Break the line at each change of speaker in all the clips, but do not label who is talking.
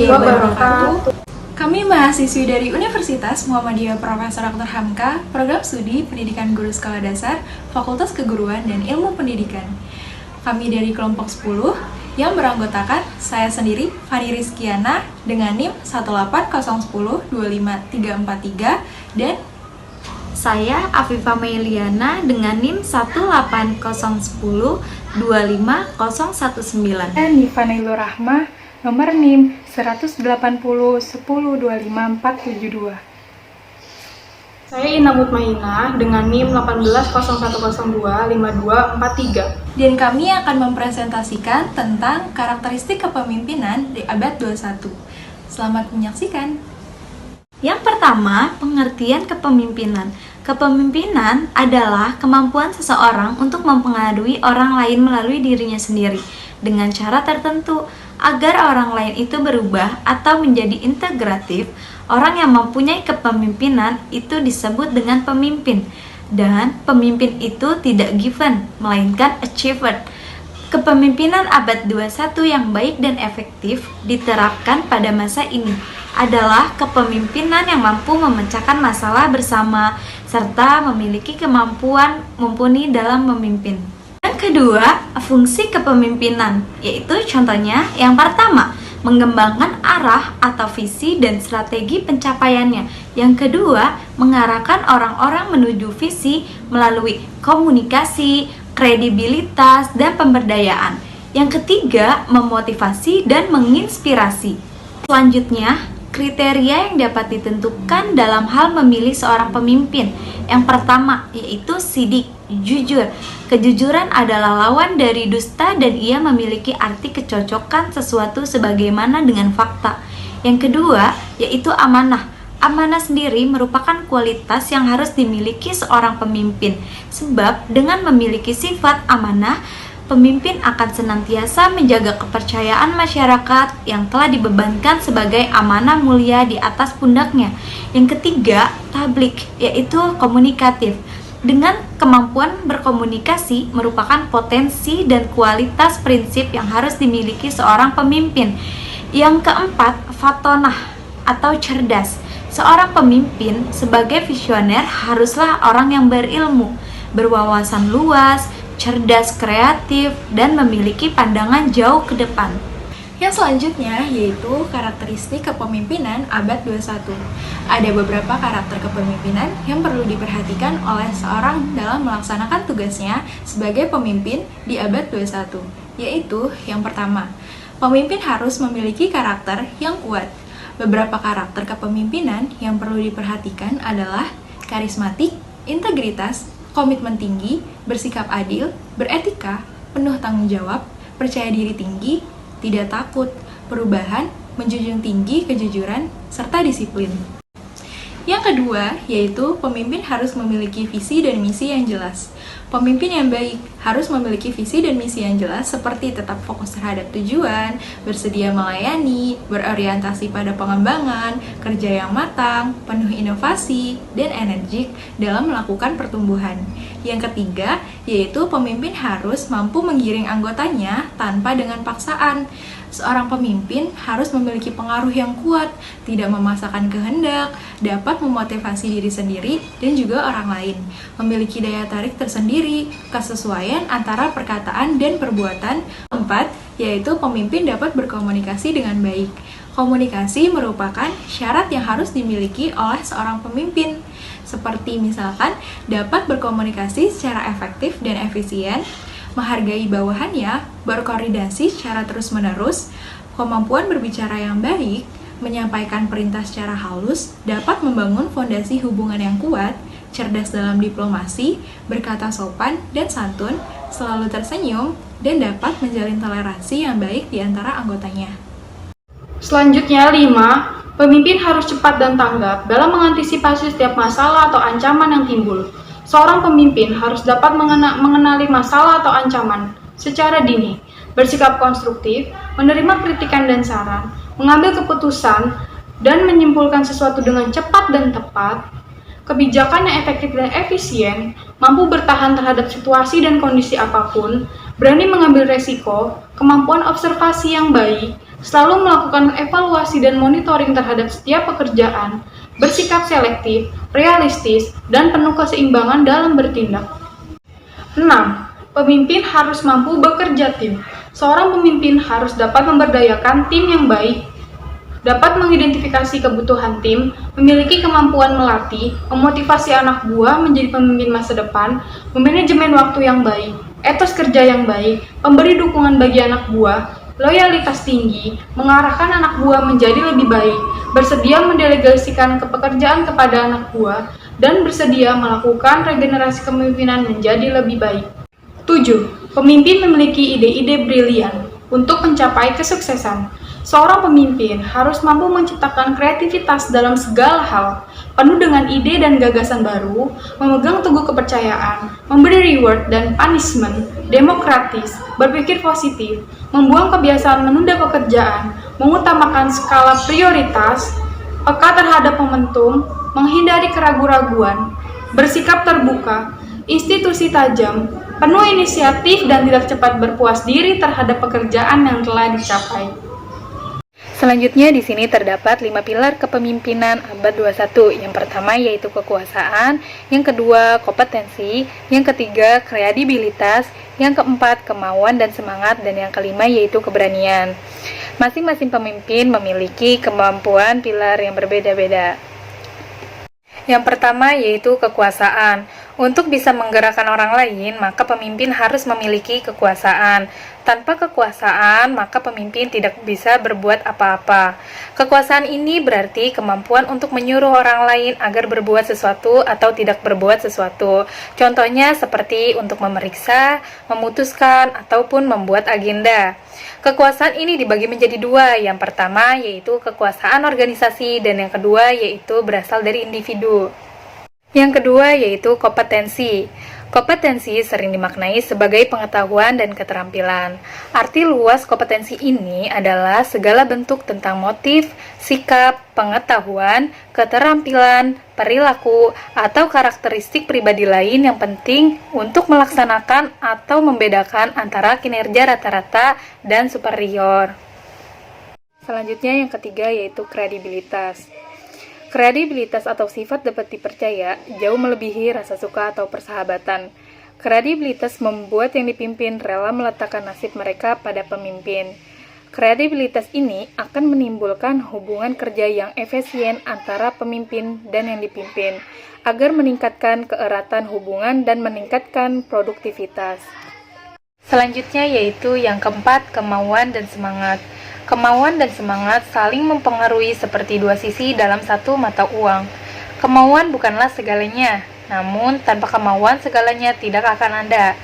warahmatullahi wabarakatuh. Kami mahasiswi dari Universitas Muhammadiyah Profesor Dr. Hamka, Program Studi Pendidikan Guru Sekolah Dasar, Fakultas Keguruan dan Ilmu Pendidikan. Kami dari kelompok 10 yang beranggotakan saya sendiri, Fani Rizkiana, dengan NIM 18010-25343 dan
saya Afifah Meiliana dengan NIM 18010-25019.
Dan Nifa Nailur Rahmah, nomor NIM 18010-25472.
Saya Ina Mutmainah dengan NIM 18010025243.
Dan kami akan mempresentasikan tentang karakteristik kepemimpinan di abad 21. Selamat menyaksikan.
Yang pertama, pengertian kepemimpinan. Kepemimpinan adalah kemampuan seseorang untuk mempengaruhi orang lain melalui dirinya sendiri dengan cara tertentu agar orang lain itu berubah atau menjadi integratif. Orang yang mempunyai kepemimpinan itu disebut dengan pemimpin, dan pemimpin itu tidak given, melainkan achieved. Kepemimpinan abad 21 yang baik dan efektif diterapkan pada masa ini adalah kepemimpinan yang mampu memecahkan masalah bersama serta memiliki kemampuan mumpuni dalam memimpin. Yang kedua, fungsi kepemimpinan, yaitu contohnya yang pertama, mengembangkan arah atau visi dan strategi pencapaiannya. Yang kedua, mengarahkan orang-orang menuju visi melalui komunikasi, kredibilitas, dan pemberdayaan. Yang ketiga, memotivasi dan menginspirasi. Selanjutnya, kriteria yang dapat ditentukan dalam hal memilih seorang pemimpin. Yang pertama, yaitu sidik, jujur. Kejujuran adalah lawan dari dusta dan ia memiliki arti kecocokan sesuatu sebagaimana dengan fakta. Yang kedua, yaitu amanah. Amanah sendiri merupakan kualitas yang harus dimiliki seorang pemimpin. Sebab dengan memiliki sifat amanah, pemimpin akan senantiasa menjaga kepercayaan masyarakat yang telah dibebankan sebagai amanah mulia di atas pundaknya. Yang ketiga, tablik, yaitu komunikatif. Dengan kemampuan berkomunikasi merupakan potensi dan kualitas prinsip yang harus dimiliki seorang pemimpin. Yang keempat, fatonah atau cerdas. Seorang pemimpin sebagai visioner haruslah orang yang berilmu, berwawasan luas, cerdas, kreatif, dan memiliki pandangan jauh ke depan.
Yang selanjutnya yaitu karakteristik kepemimpinan abad 21. Ada beberapa karakter kepemimpinan yang perlu diperhatikan oleh seorang dalam melaksanakan tugasnya sebagai pemimpin di abad 21. Yaitu yang pertama, pemimpin harus memiliki karakter yang kuat. Beberapa karakter kepemimpinan yang perlu diperhatikan adalah karismatik, integritas, komitmen tinggi, bersikap adil, beretika, penuh tanggung jawab, percaya diri tinggi, tidak takut, perubahan, menjunjung tinggi kejujuran, serta disiplin. Yang kedua, yaitu pemimpin harus memiliki visi dan misi yang jelas. Pemimpin yang baik harus memiliki visi dan misi yang jelas seperti tetap fokus terhadap tujuan, bersedia melayani, berorientasi pada pengembangan, kerja yang matang, penuh inovasi, dan energik dalam melakukan pertumbuhan. Yang ketiga, yaitu pemimpin harus mampu menggiring anggotanya tanpa dengan paksaan. Seorang pemimpin harus memiliki pengaruh yang kuat, tidak memaksakan kehendak, dapat memotivasi diri sendiri dan juga orang lain, memiliki daya tarik tersendiri, kesesuaian antara perkataan dan perbuatan. Keempat, yaitu pemimpin dapat berkomunikasi dengan baik. Komunikasi merupakan syarat yang harus dimiliki oleh seorang pemimpin, seperti misalkan dapat berkomunikasi secara efektif dan efisien, menghargai bawahannya, berkoordinasi secara terus-menerus, kemampuan berbicara yang baik, menyampaikan perintah secara halus, dapat membangun fondasi hubungan yang kuat, cerdas dalam diplomasi, berkata sopan dan santun, selalu tersenyum, dan dapat menjalin toleransi yang baik di antara anggotanya.
Selanjutnya 5, pemimpin harus cepat dan tanggap dalam mengantisipasi setiap masalah atau ancaman yang timbul. Seorang pemimpin harus dapat mengenali masalah atau ancaman secara dini, bersikap konstruktif, menerima kritikan dan saran, mengambil keputusan, dan menyimpulkan sesuatu dengan cepat dan tepat. Kebijakan yang efektif dan efisien, mampu bertahan terhadap situasi dan kondisi apapun, berani mengambil resiko, kemampuan observasi yang baik, selalu melakukan evaluasi dan monitoring terhadap setiap pekerjaan, bersikap selektif, realistis, dan penuh keseimbangan dalam bertindak. 6. Pemimpin harus mampu bekerja tim. Seorang pemimpin harus dapat memberdayakan tim yang baik, dapat mengidentifikasi kebutuhan tim, memiliki kemampuan melatih, memotivasi anak buah menjadi pemimpin masa depan, memanajemen waktu yang baik, etos kerja yang baik, memberi dukungan bagi anak buah, loyalitas tinggi, mengarahkan anak buah menjadi lebih baik, bersedia mendelegasikan pekerjaan kepada anak buah, dan bersedia melakukan regenerasi kepemimpinan menjadi lebih baik. 7. Pemimpin memiliki ide-ide brilian untuk mencapai kesuksesan. Seorang pemimpin harus mampu menciptakan kreativitas dalam segala hal, penuh dengan ide dan gagasan baru, memegang teguh kepercayaan, memberi reward dan punishment, demokratis, berpikir positif, membuang kebiasaan menunda pekerjaan, mengutamakan skala prioritas, peka terhadap momentum, menghindari keraguan-raguan, bersikap terbuka, institusi tajam, penuh inisiatif dan tidak cepat berpuas diri terhadap pekerjaan yang telah dicapai.
Selanjutnya di sini terdapat 5 pilar kepemimpinan abad 21. Yang pertama yaitu kekuasaan, yang kedua kompetensi, yang ketiga kredibilitas, yang keempat kemauan dan semangat, dan yang kelima yaitu keberanian. Masing-masing pemimpin memiliki kemampuan pilar yang berbeda-beda. Yang pertama yaitu kekuasaan. Untuk bisa menggerakkan orang lain, maka pemimpin harus memiliki kekuasaan. Tanpa kekuasaan, maka pemimpin tidak bisa berbuat apa-apa. Kekuasaan ini berarti kemampuan untuk menyuruh orang lain agar berbuat sesuatu atau tidak berbuat sesuatu. Contohnya seperti untuk memeriksa, memutuskan, ataupun membuat agenda. Kekuasaan ini dibagi menjadi dua. Yang pertama yaitu kekuasaan organisasi, dan yang kedua yaitu berasal dari individu. Yang kedua yaitu kompetensi. Kompetensi sering dimaknai sebagai pengetahuan dan keterampilan. Arti luas kompetensi ini adalah segala bentuk tentang motif, sikap, pengetahuan, keterampilan, perilaku, atau karakteristik pribadi lain yang penting untuk melaksanakan atau membedakan antara kinerja rata-rata dan superior. Selanjutnya yang ketiga yaitu kredibilitas. Kredibilitas atau sifat dapat dipercaya jauh melebihi rasa suka atau persahabatan. Kredibilitas membuat yang dipimpin rela meletakkan nasib mereka pada pemimpin. Kredibilitas ini akan menimbulkan hubungan kerja yang efisien antara pemimpin dan yang dipimpin, agar meningkatkan keeratan hubungan dan meningkatkan produktivitas. Selanjutnya yaitu yang keempat, kemauan dan semangat. Kemauan dan semangat saling mempengaruhi seperti dua sisi dalam satu mata uang. Kemauan bukanlah segalanya, namun tanpa kemauan segalanya tidak akan ada.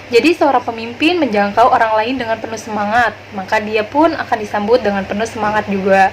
Jadi seorang pemimpin menjangkau orang lain dengan penuh semangat, maka dia pun akan disambut dengan penuh semangat juga.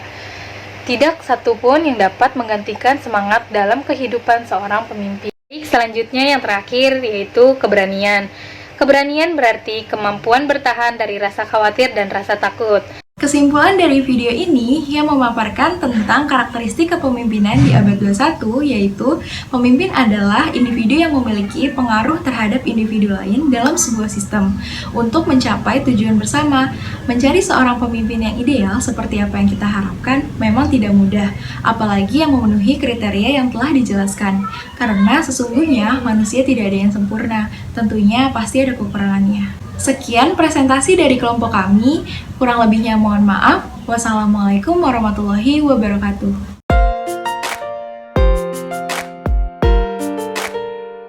Tidak satupun yang dapat menggantikan semangat dalam kehidupan seorang pemimpin. Selanjutnya yang terakhir yaitu keberanian. Keberanian berarti kemampuan bertahan dari rasa khawatir dan rasa takut. Kesimpulan dari video ini yang memaparkan tentang karakteristik kepemimpinan di abad 21, yaitu pemimpin adalah individu yang memiliki pengaruh terhadap individu lain dalam sebuah sistem. Untuk mencapai tujuan bersama, mencari seorang pemimpin yang ideal seperti apa yang kita harapkan memang tidak mudah, apalagi yang memenuhi kriteria yang telah dijelaskan. Karena sesungguhnya manusia tidak ada yang sempurna, tentunya pasti ada kekurangannya. Sekian presentasi dari kelompok kami, kurang lebihnya mohon maaf. Wassalamualaikum warahmatullahi wabarakatuh.